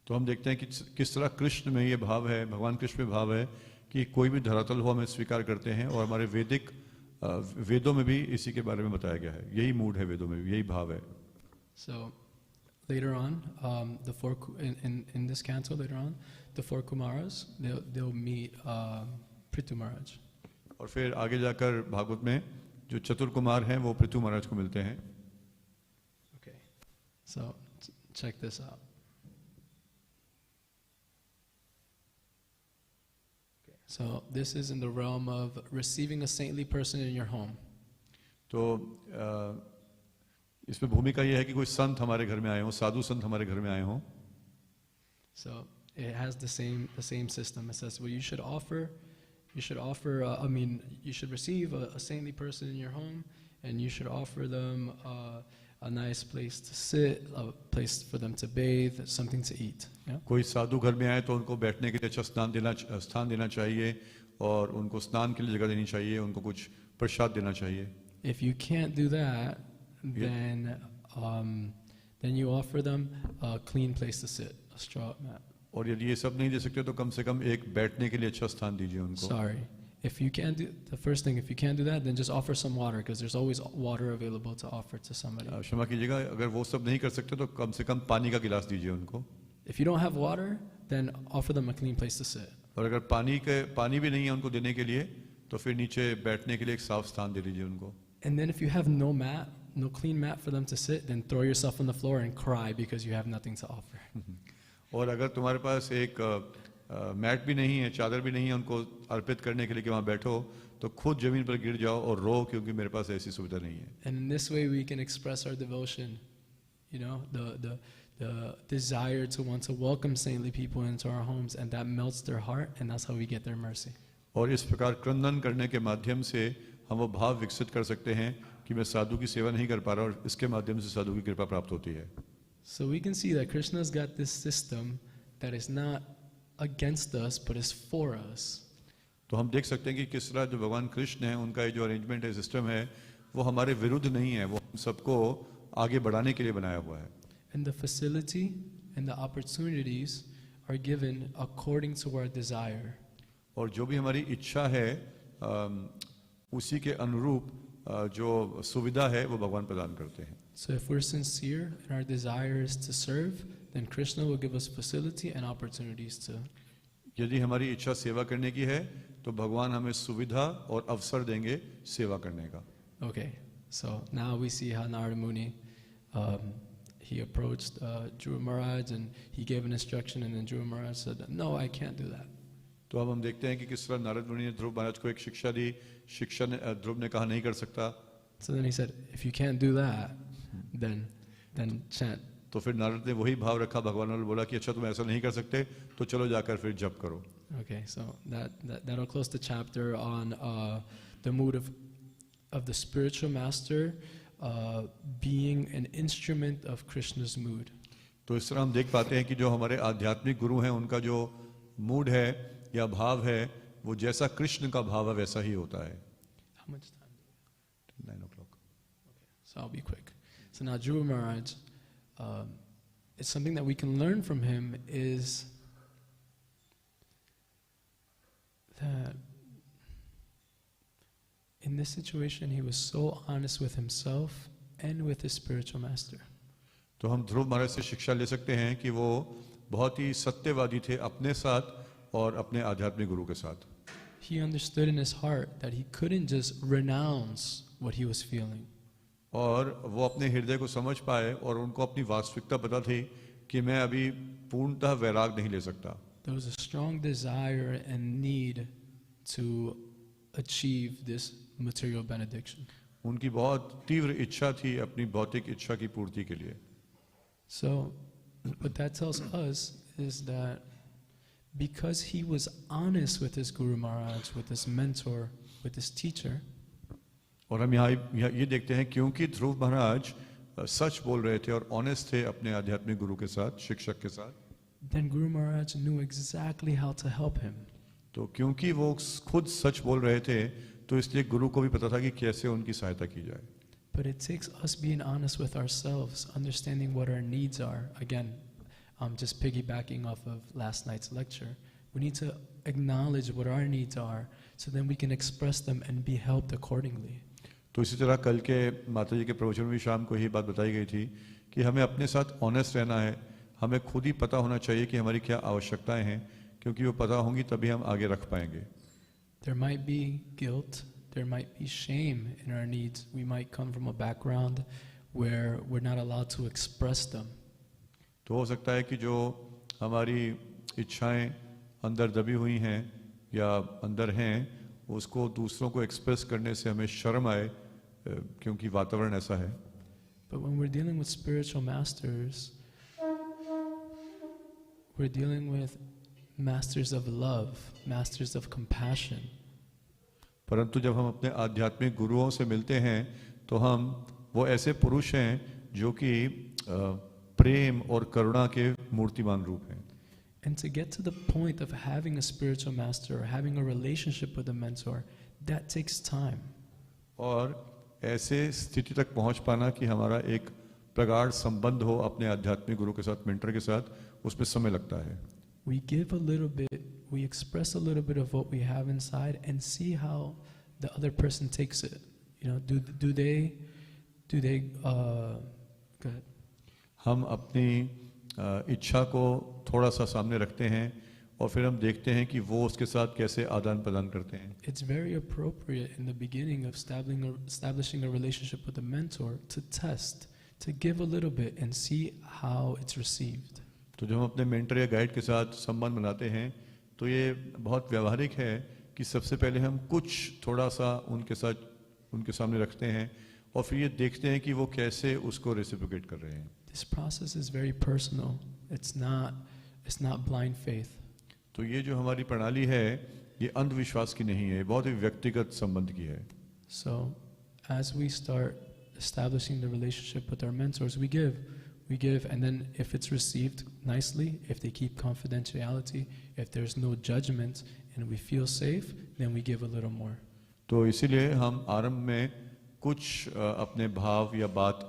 तो हम देखते हैं कि किस तरह कृष्ण में ये भाव है, भगवान कृष्ण में भाव है कि कोई भी धरातल हो हमें स्वीकार करते हैं, और हमारे वेदों में भी इसी के बारे में बताया गया है. यही मूड है वेदों में, यही भाव है. So later on, in this canto later on, the four Kumaras, they'll meet Prithu Maharaj. और फिर आगे जाकर भागवत में जो चतुर कुमार हैं वो पृथु महाराज को मिलते हैं. Okay, so check this out. Okay, so this is in the realm of receiving a saintly person in your home. तो इसमें भूमिका ये है कि कोई संत हमारे घर में आए हों, साधु संत हमारे घर में आए हों. So it has the same system. It says, well, you should receive a saintly person in your home, and you should offer them a nice place to sit, a place for them to bathe, something to eat. Yeah? कोई साधु घर में आए तो उनको बैठने के लिए अच्छा स्थान देना चाहिए, और उनको स्नान के लिए जगह देनी चाहिए, उनको कुछ प्रसाद देना चाहिए. If you can't do that, then you offer them a clean place to sit, a straw mat. और यदि ये सब नहीं दे सकते तो कम से कम एक बैठने के लिए अच्छा स्थान दीजिए उनको. Sorry, if you can't do the first thing, if you can't do that, then just offer some water, because there's always water available to offer to somebody. क्षमा कीजिएगा, अगर वो सब नहीं कर सकते तो कम से कम पानी का गिलास दीजिए उनको. If you don't have water, then offer them a clean place to sit. और अगर पानी भी नहीं है उनको देने के लिए तो फिर नीचे बैठने के लिए एक साफ स्थान दे दीजिए उनको. And then if you have no clean mat for them to sit, then throw yourself on the floor and cry because you have nothing to offer. और अगर तुम्हारे पास एक मैट भी नहीं है, चादर भी नहीं है उनको अर्पित करने के लिए कि वहाँ बैठो, तो खुद जमीन पर गिर जाओ और रो, क्योंकि मेरे पास ऐसी सुविधा नहीं है. And in this way we can express our devotion, the desire to want to welcome saintly people into our homes, and that melts their heart, and that's how we get their mercy. और इस प्रकार क्रंदन करने के माध्यम से हम वो भाव विकसित कर सकते हैं कि मैं साधु की सेवा नहीं कर पा रहा, और इसके माध्यम से साधु की कृपा प्राप्त होती है. So we can see that Krishna's got this system that is not against us but is for us. तो हम देख सकते हैं कि किस तरह जो भगवान कृष्ण है उनका ये जो अरेंजमेंट है, सिस्टम है, वो हमारे विरुद्ध नहीं है, वो हम सबको आगे बढ़ाने के लिए बनाया हुआ है. And the facility and the opportunities are given according to our desire. और जो भी हमारी इच्छा है उसी के अनुरूप जो सुविधा है वो भगवान प्रदान करते हैं. So if we're sincere and our desire is to serve, then Krishna will give us facility and opportunities to. यदि हमारी इच्छा सेवा करने की है तो भगवान हमें सुविधा और अवसर देंगे सेवा करने का. Okay, so now we see how Narada Muni he approached Dhruva Maharaj and he gave an instruction, and then Dhruva Maharaj said, "No, I can't do that." तो अब हम देखते हैं कि किस तरह नारद मुनि ने ध्रुव महाराज को एक शिक्षा दी. ध्रुव ने कहा नहीं कर सकता. So then he said, "If you can't do that, then chant." तो फिर नारद ने वही भाव रखा, भगवान ने बोला कि अच्छा तुम ऐसा नहीं कर सकते तो चलो जाकर फिर जप करो. Okay, so that'll close the chapter on the mood of the spiritual master being an instrument of Krishna's mood. तो इस तरह हम देख पाते हैं कि जो हमारे आध्यात्मिक गुरु हैं उनका जो मूड है या भाव है वो जैसा कृष्ण का भाव है वैसा ही होता है. How much time? 9 o'clock. Okay, so I'll be quick. So now Dhruva Maharaj, it's something that we can learn from him is that in this situation he was so honest with himself and with his spiritual master. तो हम ध्रुव महाराज से शिक्षा ले सकते हैं कि वो बहुत ही सत्यवादी थे अपने साथ और अपने आध्यात्मिक गुरु के साथ. He understood in his heart that he couldn't just renounce what he was feeling. और वो अपने हृदय को समझ पाए और उनको अपनी वास्तविकता पता थी कि मैं अभी पूर्णतः वैराग नहीं ले सकता. There was a strong desire and need to achieve this material benediction. उनकी बहुत तीव्र इच्छा थी अपनी भौतिक इच्छा की पूर्ति के लिए. So what that tells us is that because he was honest with his Guru Maharaj, with his mentor, with his teacher, और हम यहाँ ये देखते हैं क्योंकि ध्रुव महाराज सच बोल रहे थे और ऑनेस्ट थे अपने आध्यात्मिक गुरु के साथ, शिक्षक के साथ, then Guru Maharaj knew exactly how to help him. तो क्योंकि वो खुद सच बोल रहे थे तो इसलिए गुरु को भी पता था कि कैसे उनकी सहायता की जाए. But it takes us being honest with ourselves, understanding what our needs are. Again, just piggybacking off of last night's lecture. We need to acknowledge what our needs are so then we can express them and be helped accordingly. तो इसी तरह कल के माता जी के प्रवचन में शाम को ही बात बताई गई थी कि हमें अपने साथ ऑनेस्ट रहना है. हमें खुद ही पता होना चाहिए कि हमारी क्या आवश्यकताएं हैं, क्योंकि वो पता होंगी तभी हम आगे रख पाएंगे. There might be guilt, there might be shame in our needs. We might come from a background where we're not allowed to express them. तो हो सकता है कि जो हमारी इच्छाएं अंदर दबी हुई हैं या अंदर हैं, उसको दूसरों को एक्सप्रेस करने से हमें शर्म आए, क्योंकि वातावरण ऐसा है. But when we're dealing with spiritual masters, we're dealing with masters of love, masters of compassion. परंतु जब हम अपने आध्यात्मिक गुरुओं से मिलते हैं तो हम वो ऐसे पुरुष हैं जो कि प्रेम और करुणा के मूर्तिमान रूप हैं. And to get to the point of having a spiritual master or having a relationship with a mentor, that takes time. और ऐसे स्थिति तक पहुंच पाना कि हमारा एक प्रगाढ़ संबंध हो अपने आध्यात्मिक गुरु के साथ, मेंटर के साथ, उसमें समय लगता है. We give a little bit, we express a little bit of what we have inside and see how the other person takes it. You know, do they go ahead. हम अपनी इच्छा को थोड़ा सा सामने रखते हैं और फिर हम देखते हैं कि वो उसके साथ कैसे आदान प्रदान करते हैं. It's very appropriate in the beginning of establishing a relationship with a mentor to test, to give a little bit and see how it's received. तो जब हम अपने मेंटर या गाइड के साथ संबंध बनाते हैं तो ये बहुत व्यावहारिक है कि सबसे पहले हम कुछ थोड़ा सा उनके सामने रखते हैं और फिर ये देखते हैं कि वो कैसे उसको रेसिप्रोकेट कर रहे हैं. This process is very personal. It's not blind faith. तो ये जो हमारी प्रणाली है ये अंधविश्वास की नहीं है, बहुत ही व्यक्तिगत संबंध की है. So as we start establishing the relationship with our mentors, we give, and then if it's received nicely, if they keep confidentiality, if there's no judgment and we feel safe, then we give a little more. तो इसीलिए हम आरंभ में कुछ अपने भाव या बात,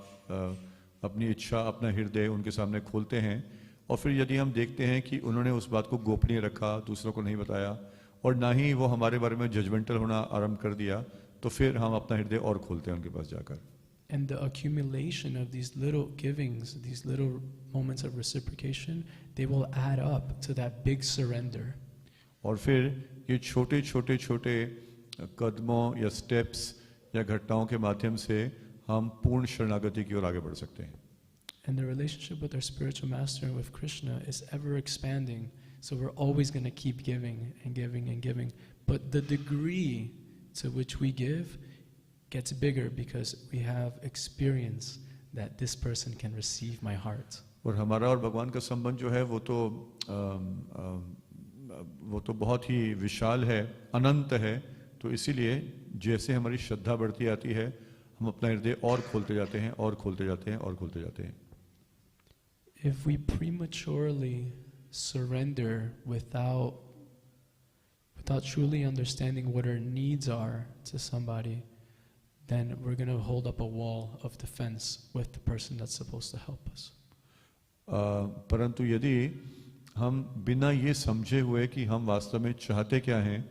अपनी इच्छा, अपना हृदय उनके सामने खोलते हैं और फिर यदि हम देखते हैं कि उन्होंने उस बात को गोपनीय रखा, दूसरों को नहीं बताया और ना ही वो हमारे बारे में जजमेंटल होना आरंभ कर दिया, तो फिर हम अपना हृदय और खोलते हैं उनके पास जाकर. And the accumulation of these little givings, these little moments of reciprocation, they will add up to that big surrender. और फिर ये छोटे छोटे छोटे कदमों या स्टेप्स या घटनाओं के माध्यम से हम पूर्ण शरणागति की ओर आगे बढ़ सकते हैं. And the relationship with our spiritual master and with Krishna is ever expanding. So we're always going to keep giving and giving and giving. But the degree to which we give gets bigger because we have experience that this person can receive my heart. और हमारा और भगवान का संबंध जो है वो तो बहुत ही विशाल है, अनंत है. तो इसीलिए जैसे हमारी श्रद्धा बढ़ती आती है हम अपना हृदय और खोलते जाते हैं और खोलते जाते हैं और खोलते जाते हैं. If we prematurely surrender without truly understanding what our needs are to somebody, then we're going to hold up a wall of defense with the person that's supposed to help us. परंतु यदि हम बिना ये समझे हुए कि हम वास्तव में चाहते क्या हैं,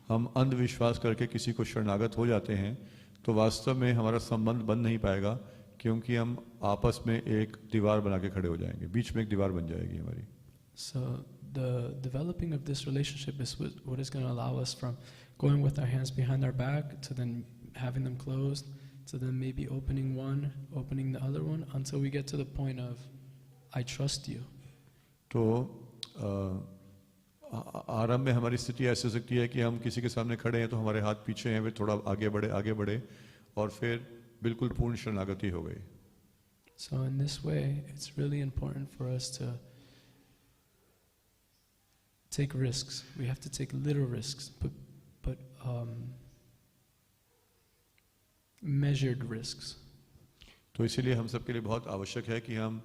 हम अंधविश्वास करके किसी को शरणागत हो जाते हैं, तो वास्तव में हमारा संबंध बन नहीं पाएगा, क्योंकि हम आपस में एक दीवार बना के खड़े हो जाएंगे, बीच में एक दीवार बन जाएगी हमारी. So the developing of this relationship is what is going to allow us from going with our hands behind our back to then having them closed, to then maybe opening one, opening the other one, until we get to the point of I trust you. तो आरंभ में हमारी स्थिति ऐसी हो सकती है कि हम किसी के सामने खड़े हैं तो हमारे हाथ पीछे हैं, वे थोड़ा आगे बढ़े और फिर बिल्कुल पूर्ण शरणागति हो गई. So in this way, it's really important for us to take risks. We have to take little risks, but measured risks. तो इसीलिए हम सबके लिए बहुत आवश्यक है कि हम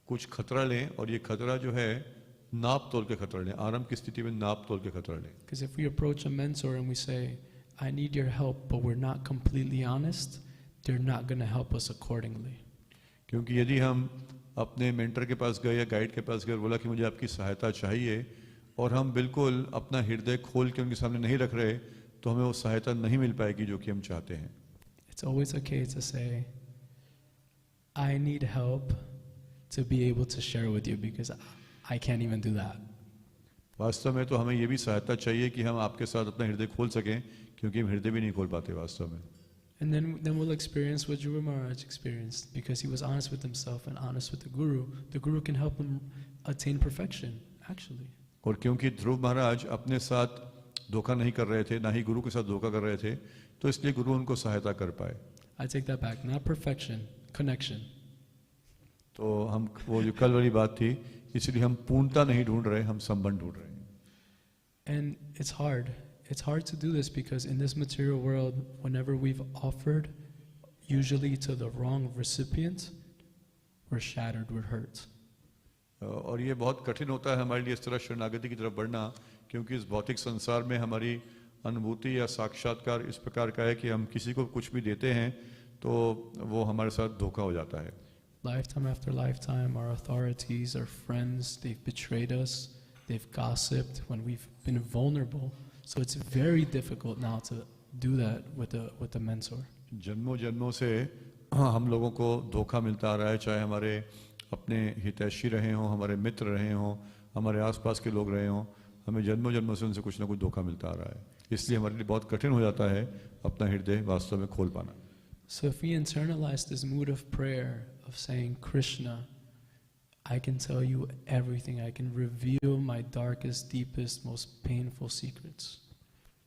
कुछ खतरा लें, और ये खतरा जो है नाप तोल के खतरा लें, आरंभ की स्थिति में नाप तोल के खतरा लें. Because if we approach a mentor and we say, I need your help, but we're not completely honest, they're not going to help us accordingly. क्योंकि यदि हम अपने मेंटर के पास गए या गाइड के पास गए और बोला कि मुझे आपकी सहायता चाहिए और हम बिल्कुल अपना हृदय खोल के उनके सामने नहीं रख रहे, तो हमें वो सहायता नहीं मिल पाएगी जो कि हम चाहते हैं. It's always okay to say, I need help to be able to share with you because I can't even do that. वास्तव में तो हमें ये भी सहायता चाहिए कि हम आपके साथ अपना हृदय खोल सकें, क्योंकि हम हृदय भी नहीं खोल पाते वास्तव में. And then we'll experience what Dhruva Maharaj experienced because he was honest with himself and honest with the Guru. The Guru can help him attain perfection, actually. और क्योंकि ध्रुव महाराज अपने साथ धोखा नहीं कर रहे थे, ना ही गुरु के साथ धोखा कर रहे थे, तो इसलिए गुरु उनको सहायता कर पाए. I take that back. Not perfection, connection. तो हम वो जो कल वाली बात थी, इसलिए हम पूर्णता नहीं ढूंढ रहे, हम संबंध ढूंढ रहे हैं. And it's hard. It's hard to do this because in this material world, whenever we've offered, usually to the wrong recipient, we're shattered, we're hurt. और ये बहुत कठिन होता है हमारे लिए इस तरह शरणागति की तरफ बढ़ना, क्योंकि इस भौतिक संसार में हमारी अनुभूति या साक्षात्कार इस प्रकार का है कि हम किसी को कुछ भी देते हैं तो वो हमारे साथ धोखा हो जाता है. Lifetime after lifetime, our authorities, our friends, they've betrayed us, they've gossiped when we've been vulnerable. So it's very difficult now to do that with the mentor. जन्मों जन्मों से हम लोगों को धोखा मिलता आ रहा है, चाहे हमारे अपने हितैषी रहे हों, हमारे मित्र रहे हों, हमारे आसपास के लोग रहे हों, हमें जन्मों जन्मों से उनसे कुछ ना कुछ धोखा मिलता आ रहा है. इसलिए हमारे लिए बहुत कठिन हो जाता है अपना हृदय वास्तव में खोल पाना. So if we internalize this mood of prayer, of saying, Krishna, I can tell you everything, I can reveal my darkest, deepest, most painful secrets.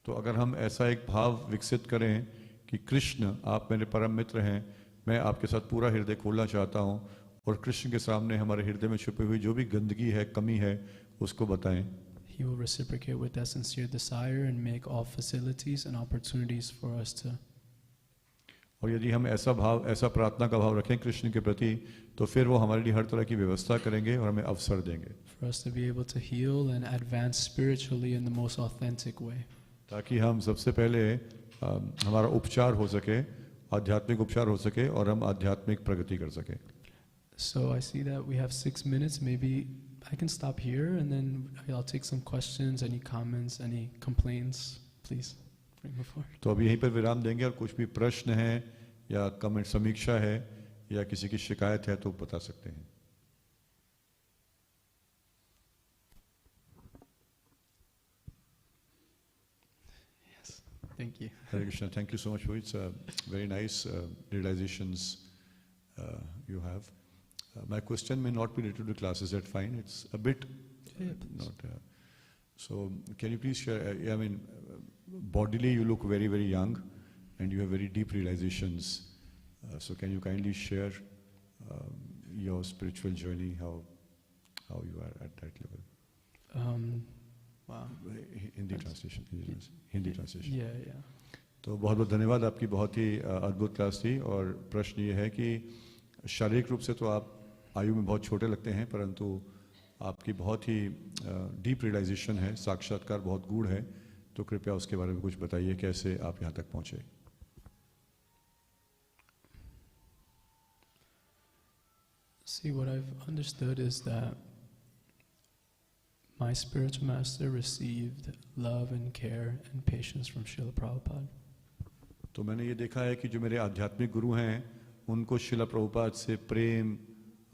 तो अगर हम ऐसा एक भाव विकसित करें कि कृष्ण आप मेरे परम मित्र हैं, मैं आपके साथ पूरा हृदय खोलना चाहता हूँ और कृष्ण के सामने हमारे हृदय में छुपी हुई जो भी गंदगी है, कमी है, उसको बताएं. He will reciprocate with that sincere desire and make all facilities and opportunities for us to. और यदि हम ऐसा भाव, ऐसा प्रार्थना का भाव रखें कृष्ण के प्रति, तो फिर वो हमारे लिए हर तरह की व्यवस्था करेंगे और हमें अवसर देंगे. For us to be able to heal and advance spiritually in the most authentic way. ताकि हम सबसे पहले हमारा उपचार हो सके, आध्यात्मिक उपचार हो सके और हम आध्यात्मिक प्रगति कर सके. So I see that we have 6 minutes. Maybe I can stop here and then I'll take some questions, any comments, any complaints, please bring me forward. तो अभी यहीं पर विराम देंगे और कुछ भी प्रश्न है या कमेंट, समीक्षा है या किसी की शिकायत है तो बता सकते हैं. Yes, thank you. Hare Krishna, thank you so much for it. It's very nice realizations you have. My question may not be related to classes, that's fine. It's a bit not. So can you please share? I mean, bodily you look very, very young, and you have very deep realizations. So can you kindly share your spiritual journey, how you are at that level? Wow. Hindi translation. Hindi translation. Yeah. तो बहुत बहुत धन्यवाद. आपकी बहुत ही अद्भुत class थी. और प्रश्न ये है कि शारीरिक रूप से तो आप आयु में बहुत छोटे लगते हैं, परंतु आपकी बहुत ही डीप रियलाइजेशन है, साक्षात्कार बहुत गूढ़ है. तो कृपया उसके बारे में कुछ बताइए, कैसे आप यहाँ तक पहुँचे. See, what I've understood is that my spiritual master received love and care and patience from Srila Prabhupada. तो मैंने ये देखा है कि जो मेरे आध्यात्मिक गुरु हैं, उनको श्रील प्रभुपाद से प्रेम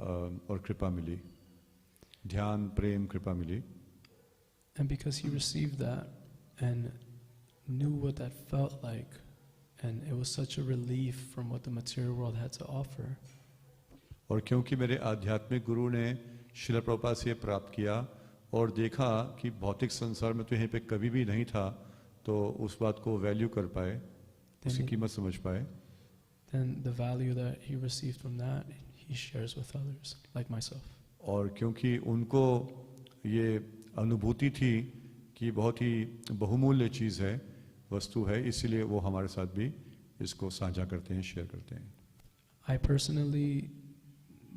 और कृपा मिली, ध्यान, प्रेम, कृपा मिली. And because he received that and knew what that felt like, and it was such a relief from what the material world had to offer. और क्योंकि मेरे आध्यात्मिक गुरु ने श्रील प्रभुपाद से प्राप्त किया और देखा कि भौतिक संसार में तो यहीं पे कभी भी नहीं था, तो उस बात को वैल्यू कर पाए, उसकी कीमत समझ पाए. Then the value that he received from that, he shares with others, like myself. और क्योंकि उनको ये अनुभूति थी कि बहुत ही बहुमूल्य चीज़ है, वस्तु है, इसीलिए वो हमारे साथ भी इसको साझा करते हैं, शेयर करते हैं. I personally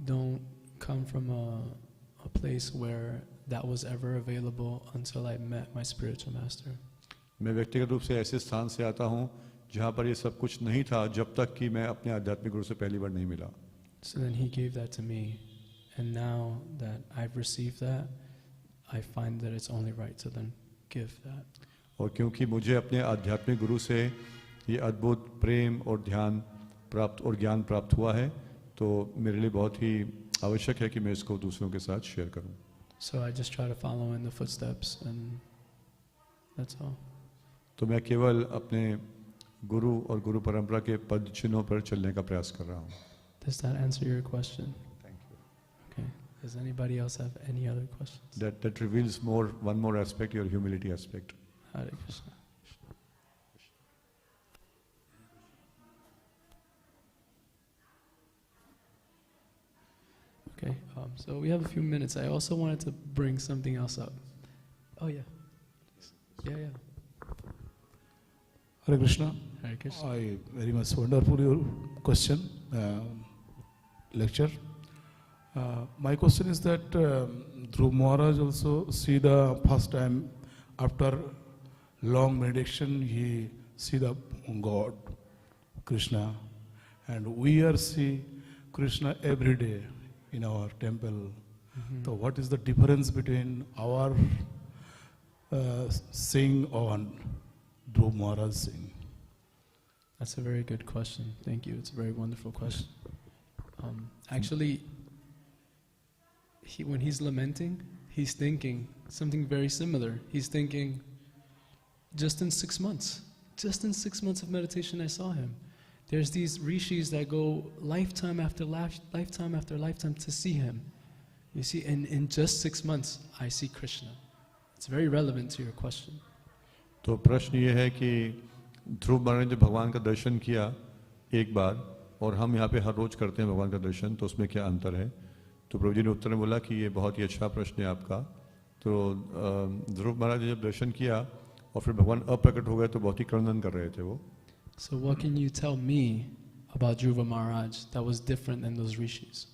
don't come from a place where that was ever available until I met my spiritual master. मैं व्यक्तिगत रूप से ऐसे स्थान से आता हूँ जहाँ पर ये सब कुछ नहीं था जब तक कि मैं अपने आध्यात्मिक गुरु से पहली बार नहीं मिला. So then he gave that to me, and now that I've received that, I find that it's only right to then give that. और क्योंकि मुझे अपने आध्यात्मिक गुरु से ये अद्भुत प्रेम और ध्यान प्राप्त और ज्ञान प्राप्त हुआ है, तो मेरे लिए बहुत ही आवश्यक है कि मैं इसको दूसरों के साथ शेयर करूं. So I just try to follow in the footsteps, and that's all. तो मैं केवल अपने गुरु और गुरु परंपरा के पद चिन्हों पर चलने का प्रयास कर रहा हूँ. Does that answer your question? Thank you. Okay. Does anybody else have any other questions? That reveals one more aspect, your humility aspect. Hare Krishna. Okay, so we have a few minutes. I also wanted to bring something else up. Oh yeah. Yeah. Hare Krishna. Hare Krishna. I very much wonderful your question, lecture. My question is that Dhruv Maharaj also see the first time after long meditation he see the God, Krishna, and we are see Krishna every day in our temple. So what is the difference between our seeing on Dhruv Maharaj seeing? That's a very good question. Thank you. It's a very wonderful question. Actually, when he's lamenting, he's thinking something very similar. He's thinking, just in 6 months of meditation, I saw him. There's these rishis that go lifetime after lifetime after lifetime to see him. You see, and in just 6 months, I see Krishna. It's very relevant to your question. तो प्रश्न ये है कि ध्रुव महाराज ने जब भगवान का दर्शन किया एक बार और हम यहाँ पे हर रोज करते हैं भगवान का दर्शन, तो उसमें क्या अंतर है? तो प्रभु जी ने उत्तर में बोला कि ये बहुत ही अच्छा प्रश्न है आपका. तो ध्रुव महाराज ने जब दर्शन किया और फिर भगवान अप्रकट हो गए तो बहुत ही क्रंदन कर रहे थे वो. So what can you tell me about Dhruva Maharaj that was different than those rishis?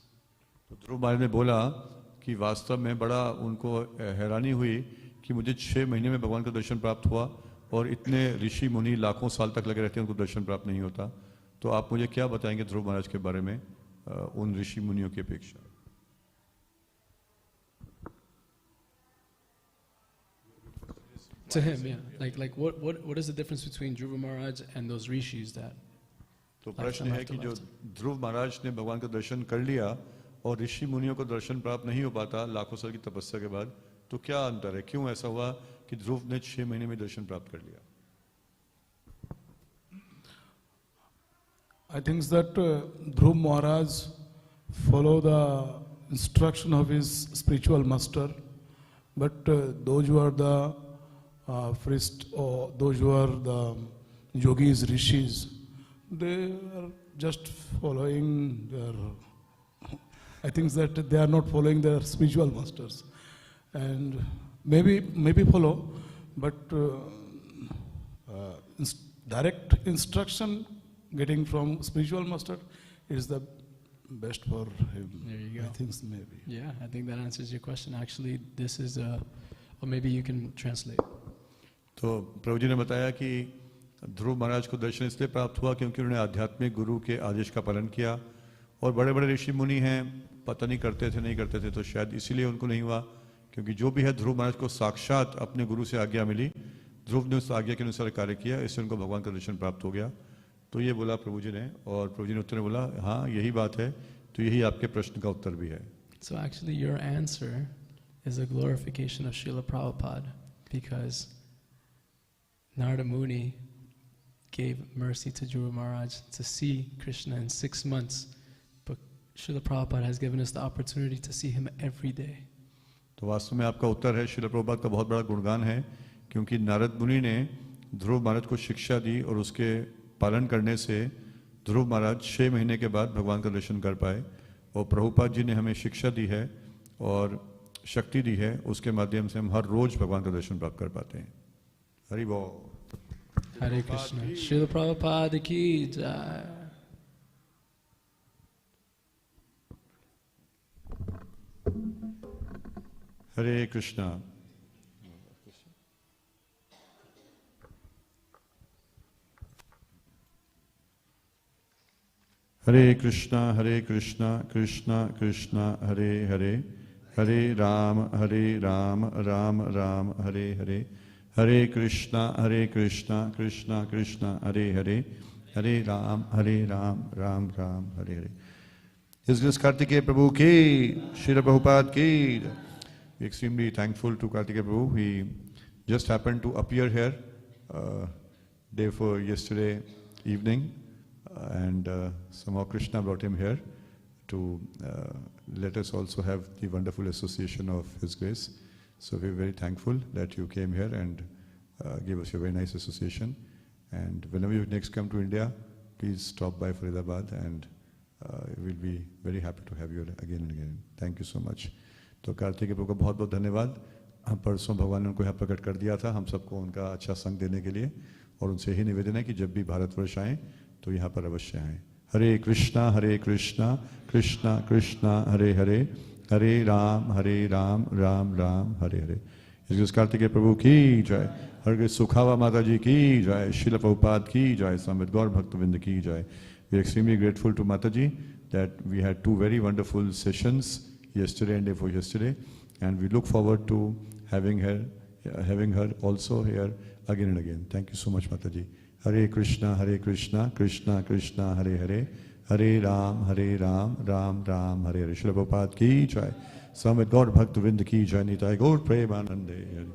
तो ध्रुव महाराज ने बोला कि वास्तव में बड़ा उनको हैरानी हुई कि मुझे 6 महीने में भगवान का दर्शन प्राप्त हुआ और इतने ऋषि मुनि लाखों साल तक लगे रहते हैं, उनको दर्शन प्राप्त नहीं होता. तो आप मुझे क्या बताएंगे ध्रुव महाराज के बारे में उन ऋषि मुनियों की अपेक्षा? To him, yeah. Like what is the difference between Dhruva Maharaj and those rishis that? तो प्रश्न है कि जो ध्रुव महाराज ने भगवान का दर्शन कर लिया और ऋषि मुनियों को दर्शन प्राप्त नहीं हो पाता लाखों साल की तपस्या के बाद, तो क्या अंतर है? क्यों ऐसा हुआ कि ध्रुव ने 6 महीने में दर्शन प्राप्त कर लिया? I think that Dhruv Maharaj follow the instruction of his spiritual master, but those who are the priests or those who are the yogis, rishis, they are just following their, I think that they are not following their spiritual masters. And maybe follow, but direct instruction getting from spiritual master is the best for him. There you go. I think maybe. Yeah, I think that answers your question. Actually, this is or maybe you can translate. तो प्रभु जी ने बताया कि ध्रुव महाराज को दर्शन इसलिए प्राप्त हुआ क्योंकि उन्होंने आध्यात्मिक गुरु के आदेश का पालन किया, और बड़े बड़े ऋषि मुनि हैं, पता नहीं करते थे नहीं करते थे, तो शायद इसीलिए उनको नहीं हुआ. क्योंकि जो भी है ध्रुव महाराज को साक्षात अपने गुरु से आज्ञा मिली, ध्रुव ने उस आज्ञा के अनुसार कार्य किया, इससे उनको भगवान का दर्शन प्राप्त हो गया. तो ये बोला प्रभु जी ने, और प्रभु जी ने उत्तर में बोला हाँ यही बात है, तो यही आपके प्रश्न का उत्तर भी है. So actually your answer is a glorification of Srila Prabhupada, because Narada Muni gave mercy to Dhruva Maharaj to see Krishna in 6 months, but Srila Prabhupada has given us the opportunity to see him every day. तो वास्तव में आपका उत्तर है, श्रील प्रभुपाद का बहुत बड़ा गुणगान है, क्योंकि नारद मुनि ने ध्रुव महाराज को शिक्षा दी और उसके पालन करने से ध्रुव महाराज 6 महीने के बाद भगवान का दर्शन कर पाए, और प्रभुपाद जी ने हमें शिक्षा दी है और शक्ति दी है, उसके माध्यम से हम हर रोज भगवान का दर्शन प्राप्त कर पाते हैं. हरि बोल. Hare Krishna. Srila Prabhupada ki jai. Hare Krishna. Hare Krishna, Krishna Krishna, Hare Hare, Hare Rama, Rama Rama, Hare Hare, Hare Krishna, Krishna Krishna, Hare Hare, Hare Ram, Ram Ram, Hare Hare. His Grace Kartikeya Prabhu ki, Srila Prabhupada ki. We're extremely thankful to Kartikeya Prabhu. He just happened to appear here day for yesterday evening, and somehow Krishna brought him here to let us also have the wonderful association of His Grace. So we're very thankful that you came here and gave us a very nice association. And whenever you next come to India, please stop by Faridabad, and we'll be very happy to have you again and again. Thank you so much. तो कार्तिकेय प्रभु का बहुत बहुत धन्यवाद. परसों भगवान ने उनको यहाँ प्रकट कर दिया था हम सबको उनका अच्छा संग देने के लिए, और उनसे ही निवेदन है कि जब भी भारतवर्ष आएँ तो यहाँ पर अवश्य आएँ. हरे कृष्णा कृष्णा कृष्णा हरे हरे, हरे राम राम राम हरे हरे. इस कार्तिकेय प्रभु की जय. हरे सुखावा माता जी की जय. शिल प्रभुपाद की जय. समेत गौर भक्तवृंद की जय. We are extremely grateful to Mataji that we had two very wonderful sessions yesterday and day before yesterday, and we look forward to having her also here again and again. Thank you so much, Mataji. Hare Krishna, Krishna Krishna, Hare Hare, Hare Ram, Ram Ram, Hare Hare. Srila Prabhupada ki jai. Samit Gaur Bhakta Vind ki jai. Nitai Gaur Premanande.